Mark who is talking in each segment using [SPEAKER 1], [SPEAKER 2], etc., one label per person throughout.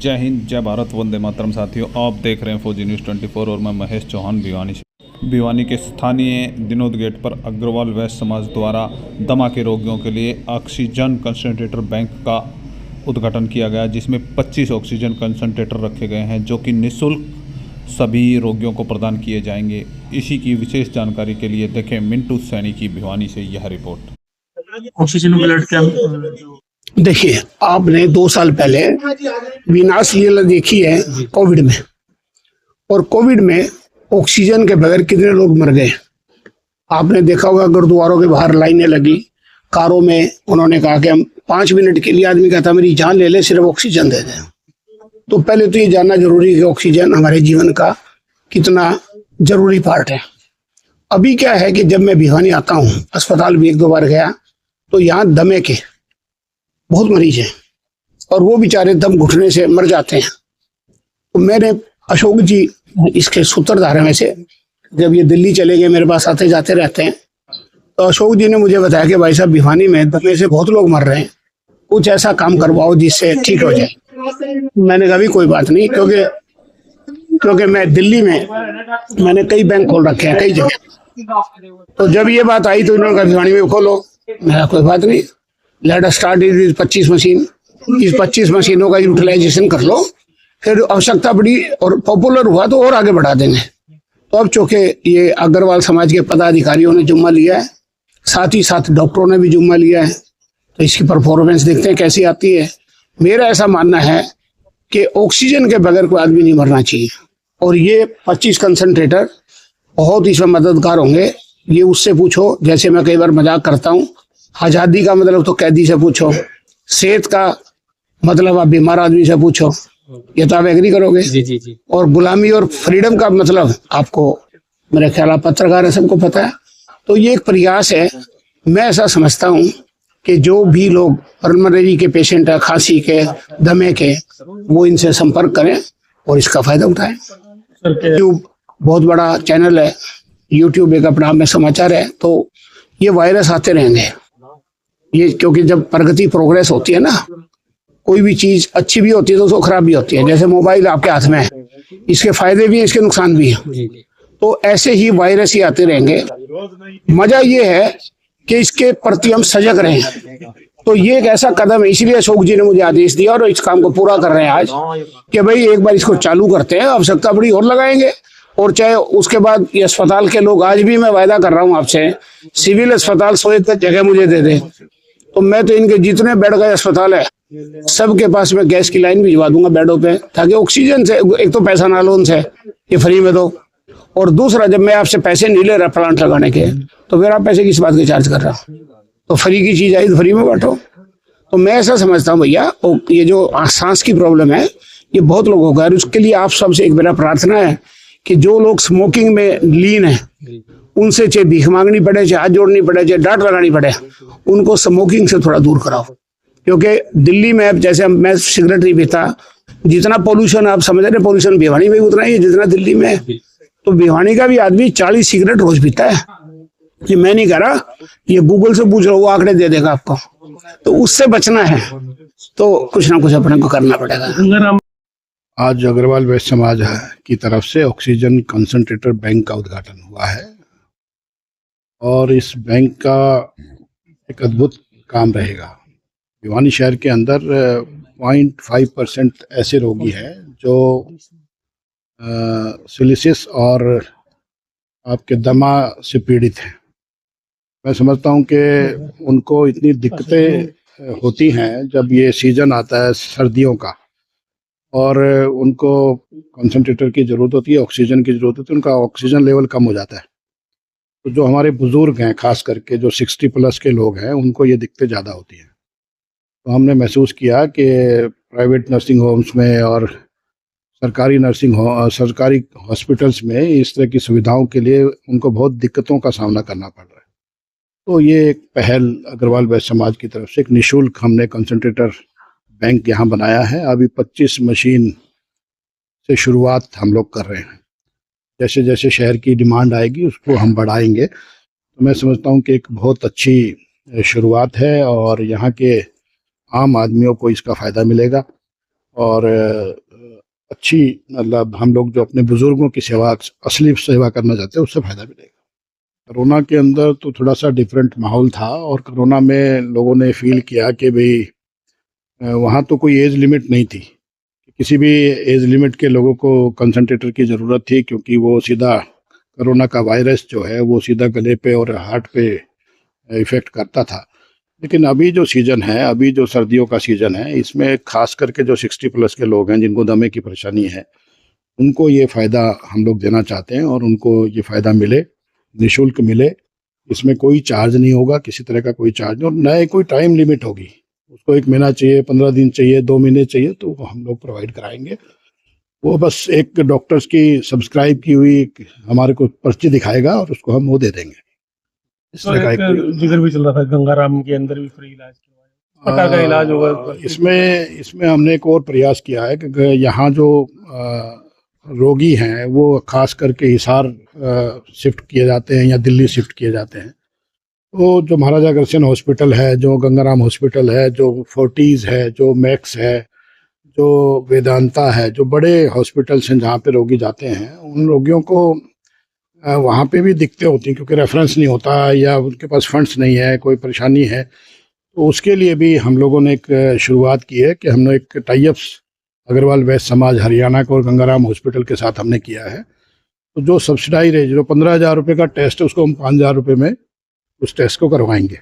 [SPEAKER 1] जय हिंद, जय भारत, वंदे मातरम। साथियों, आप देख रहे हैं फौजी न्यूज़ 24 और मैं महेश चौहान भिवानी से। भिवानी के स्थानीय दिनोद गेट पर अग्रवाल वैश्य समाज द्वारा दमा के रोगियों के लिए ऑक्सीजन कंसंट्रेटर बैंक का उद्घाटन किया गया, जिसमें 25 ऑक्सीजन कंसंट्रेटर रखे गए हैं जो कि निःशुल्क सभी रोगियों को प्रदान किए जाएंगे। इसी की विशेष जानकारी के लिए देखें मिंटू सैनी की भिवानी से यह रिपोर्ट।
[SPEAKER 2] ऑक्सीजन ब्लड कैंप
[SPEAKER 3] देखिए, आपने 2 साल पहले विनाश लीला देखी है कोविड में, और कोविड में ऑक्सीजन के बगैर कितने लोग मर गए। आपने देखा होगा गुरुद्वारों के बाहर लाइनें लगी, कारों में उन्होंने कहा कि हम 5 मिनट के लिए, आदमी कहता मेरी जान ले ले, सिर्फ ऑक्सीजन दे दें। तो पहले तो ये जानना जरूरी है कि ऑक्सीजन हमारे जीवन का कितना जरूरी पार्ट है। अभी क्या है कि जब मैं भिवानी आता हूँ, अस्पताल भी 1-2 बार गया, तो यहाँ दमे के बहुत मरीज हैं और वो बेचारे दम घुटने से मर जाते हैं। तो मैंने अशोक जी, इसके सूत्रधार में से, जब ये दिल्ली चले गए, मेरे पास आते जाते रहते हैं, तो अशोक जी ने मुझे बताया कि भाई साहब, भिवानी में दमे से बहुत लोग मर रहे हैं, कुछ ऐसा काम करवाओ जिससे ठीक हो जाए। मैंने कहा भी कोई बात नहीं, क्योंकि मैं दिल्ली में मैंने कई बैंक खोल रखे हैं कई जगह। तो जब ये बात आई तो इन्होंने कहा भिवानी में खोलो। मेरा कोई बात नहीं, let us start is 25 machine. इस 25 मशीनों का यूटिलाइजेशन कर लो, फिर आवश्यकता पड़ी और पॉपुलर हुआ तो और आगे बढ़ा देंगे। तो अब चूंकि ये अग्रवाल समाज के पदाधिकारियों ने जुम्मा लिया है, साथ ही साथ डॉक्टरों ने भी जुम्मा लिया है, तो इसकी परफॉर्मेंस देखते हैं कैसी आती है। मेरा ऐसा मानना है कि ऑक्सीजन के बगैर कोई आदमी नहीं मरना चाहिए, और ये 25 कंसंट्रेटर बहुत इसमें मददगार होंगे। ये उससे पूछो, जैसे मैं कई बार मजाक करता हूँ, आजादी का मतलब तो कैदी से पूछो, सेहत का मतलब आप बीमार आदमी से पूछो, ये तो आप एग्री करोगे।
[SPEAKER 2] जी।
[SPEAKER 3] और गुलामी और फ्रीडम का मतलब आपको, मेरे ख्याल आप पत्रकार है, सबको पता है। तो ये एक प्रयास है। मैं ऐसा समझता हूँ कि जो भी लोग पल्मोनरी के पेशेंट है, खांसी के, दमे के, वो इनसे संपर्क करें और इसका फायदा उठाएं। यूट्यूब बहुत बड़ा चैनल है, यूट्यूब एक अपना में समाचार है, तो ये वायरस आते रहेंगे। ये क्योंकि जब प्रगति प्रोग्रेस होती है ना, कोई भी चीज अच्छी भी होती है तो उसको खराब भी होती है। जैसे मोबाइल आपके हाथ में है, इसके फायदे भी हैं, इसके नुकसान भी हैं। तो ऐसे ही वायरस ही आते रहेंगे। मजा ये है कि इसके प्रति हम सजग रहें। तो ये एक ऐसा कदम है, इसलिए अशोक जी ने मुझे आदेश दिया और इस काम को पूरा कर रहे हैं आज, कि भाई एक बार इसको चालू करते हैं, आवश्यकता बड़ी और लगाएंगे। और चाहे उसके बाद ये अस्पताल के लोग, आज भी मैं वायदा कर रहा हूँ आपसे, सिविल अस्पताल 100 एकड़ जगह मुझे दे दे, तो मैं तो इनके जितने बेड गए अस्पताल है सबके पास में गैस की लाइन भिजवा दूंगा बेडों पे, ताकि ऑक्सीजन से, एक तो पैसा ना लो उनसे, ये फ्री में दो, और दूसरा जब मैं आपसे पैसे नहीं ले रहा प्लांट लगाने के, तो फिर आप पैसे किस बात के चार्ज कर रहा, तो फ्री की चीज आई तो फ्री में बांटो। तो मैं ऐसा समझता हूँ भैया, ये जो सांस की प्रॉब्लम है ये बहुत लोगों का है, उसके लिए आप सबसे एक मेरा प्रार्थना है कि जो लोग स्मोकिंग में लीन है, उनसे चाहे भीख मांगनी पड़े, चाहे हाथ जोड़नी पड़े, चाहे डांट लगानी पड़े, उनको स्मोकिंग से थोड़ा दूर कराओ। क्योंकि दिल्ली में जैसे मैं सिगरेट नहीं पीता, जितना पोल्यूशन आप समझ रहे, पोल्यूशन भिवानी में उतना ही है जितना दिल्ली में है। तो भिवानी का भी आदमी 40 सिगरेट रोज पीता है। ये मैं नहीं कह रहा, ये गूगल से पूछ लो, वो आंकड़े दे देगा आपको। तो उससे बचना है तो कुछ ना कुछ अपने को करना पड़ेगा।
[SPEAKER 4] आज अग्रवाल वैश्य समाज की तरफ से ऑक्सीजन कंसंट्रेटर बैंक का उद्घाटन हुआ है, और इस बैंक का एक अद्भुत काम रहेगा। भिवानी शहर के अंदर 0.5% ऐसे रोगी हैं जो सिलिसिस और आपके दमा से पीड़ित हैं। मैं समझता हूं कि उनको इतनी दिक्कतें होती हैं जब ये सीजन आता है सर्दियों का, और उनको कंसंट्रेटर की ज़रूरत होती है, ऑक्सीजन की ज़रूरत होती है, उनका ऑक्सीजन लेवल कम हो जाता है। तो जो हमारे बुज़ुर्ग हैं, खास करके जो 60 प्लस के लोग हैं, उनको ये दिक्कतें ज़्यादा होती हैं। तो हमने महसूस किया कि प्राइवेट नर्सिंग होम्स में और सरकारी हॉस्पिटल्स में इस तरह की सुविधाओं के लिए उनको बहुत दिक्कतों का सामना करना पड़ रहा है। तो ये एक पहल अग्रवाल वैश्य समाज की तरफ से एक निःशुल्क हमने कंसंट्रेटर बैंक यहाँ बनाया है। अभी 25 मशीन से शुरुआत हम लोग कर रहे हैं। जैसे जैसे शहर की डिमांड आएगी उसको हम बढ़ाएंगे। तो मैं समझता हूँ कि एक बहुत अच्छी शुरुआत है और यहाँ के आम आदमियों को इसका फ़ायदा मिलेगा। और अच्छी मतलब हम लोग जो अपने बुजुर्गों की सेवा, असली सेवा करना चाहते हैं, उससे फायदा मिलेगा। कोरोना के अंदर तो थोड़ा सा डिफरेंट माहौल था और कोरोना में लोगों ने फील किया कि भाई वहाँ तो कोई एज लिमिट नहीं थी, किसी भी एज लिमिट के लोगों को कंसंट्रेटर की ज़रूरत थी, क्योंकि वो सीधा कोरोना का वायरस जो है वो सीधा गले पे और हार्ट पे इफ़ेक्ट करता था। लेकिन अभी जो सीज़न है, अभी जो सर्दियों का सीज़न है, इसमें खास करके जो 60+ के लोग हैं जिनको दमे की परेशानी है, उनको ये फ़ायदा हम लोग देना चाहते हैं और उनको ये फ़ायदा मिले, निःशुल्क मिले। इसमें कोई चार्ज नहीं होगा, किसी तरह का कोई चार्ज नहीं, और न ही कोई टाइम लिमिट होगी। उसको 1 महीना चाहिए, 15 दिन चाहिए, 2 महीने चाहिए, तो वो हम लोग प्रोवाइड कराएंगे। वो बस एक डॉक्टर्स की सब्सक्राइब की हुई हमारे को पर्ची दिखाएगा और उसको हम वो दे देंगे। इस
[SPEAKER 2] तो
[SPEAKER 4] तरह का
[SPEAKER 2] एक जिक्र भी चल रहा था गंगाराम के अंदर भी फ्री इलाज प्रकार का इलाज होगा।
[SPEAKER 4] इसमें हमने एक और प्रयास किया है कि यहाँ जो रोगी हैं वो खास करके हिसार शिफ्ट किए जाते हैं या दिल्ली शिफ्ट किए जाते हैं। तो जो महाराजा अग्रसेन हॉस्पिटल है, जो गंगाराम हॉस्पिटल है, जो फोर्टीज़ है, जो मैक्स है, जो वेदांता है, जो बड़े हॉस्पिटल्स हैं जहाँ पे रोगी जाते हैं, उन रोगियों को वहाँ पे भी दिक्कतें होती हैं, क्योंकि रेफरेंस नहीं होता या उनके पास फंड्स नहीं है, कोई परेशानी है। तो उसके लिए भी हम लोगों ने एक शुरुआत की है कि हमने एक टाई अप्स अग्रवाल वैश्य समाज हरियाणा को और गंगाराम हॉस्पिटल के साथ हमने किया है। तो जो सब्सिडाइज है, जो 15,000 रुपये का टेस्ट है, उसको हम 5,000 रुपये में उस टेस्ट को करवाएंगे।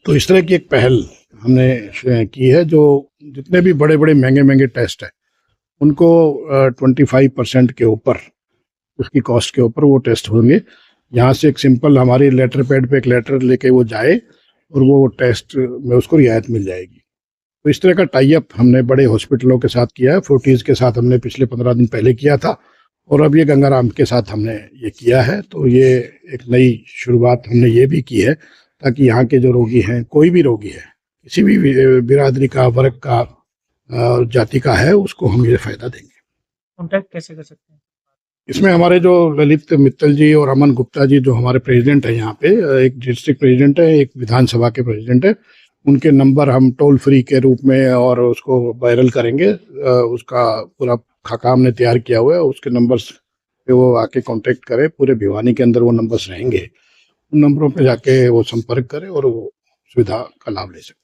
[SPEAKER 4] तो इस तरह की एक पहल हमने की है। जो जितने भी बड़े बड़े महंगे टेस्ट हैं उनको 25% के ऊपर, उसकी कॉस्ट के ऊपर वो टेस्ट होंगे। यहाँ से एक सिंपल हमारी लेटर पैड पे एक लेटर लेके वो जाए और वो टेस्ट में उसको रियायत मिल जाएगी। तो इस तरह का टाई अप हमने बड़े हॉस्पिटलों के साथ किया है। फोर्टीज़ के साथ हमने पिछले 15 दिन पहले किया था और अब ये गंगाराम के साथ हमने ये किया है। तो ये एक नई शुरुआत हमने ये भी की है, ताकि यहाँ के जो रोगी हैं, कोई भी रोगी है, किसी भी बिरादरी का, वर्ग का, जाति का है, उसको हम ये फ़ायदा देंगे।
[SPEAKER 2] कॉन्टैक्ट कैसे कर सकते हैं?
[SPEAKER 4] इसमें हमारे जो ललित मित्तल जी और अमन गुप्ता जी, जो हमारे प्रेसिडेंट हैं यहाँ पे, एक डिस्ट्रिक्ट प्रेसिडेंट है, एक विधानसभा के प्रेसिडेंट है, उनके नंबर हम टोल फ्री के रूप में और उसको वायरल करेंगे। उसका पूरा खाका हमने तैयार किया हुआ है, उसके नंबर्स पे वो आके कांटेक्ट करें। पूरे भिवानी के अंदर वो नंबर्स रहेंगे, उन नंबरों पे जाके वो संपर्क करें और वो सुविधा का लाभ ले सकते हैं।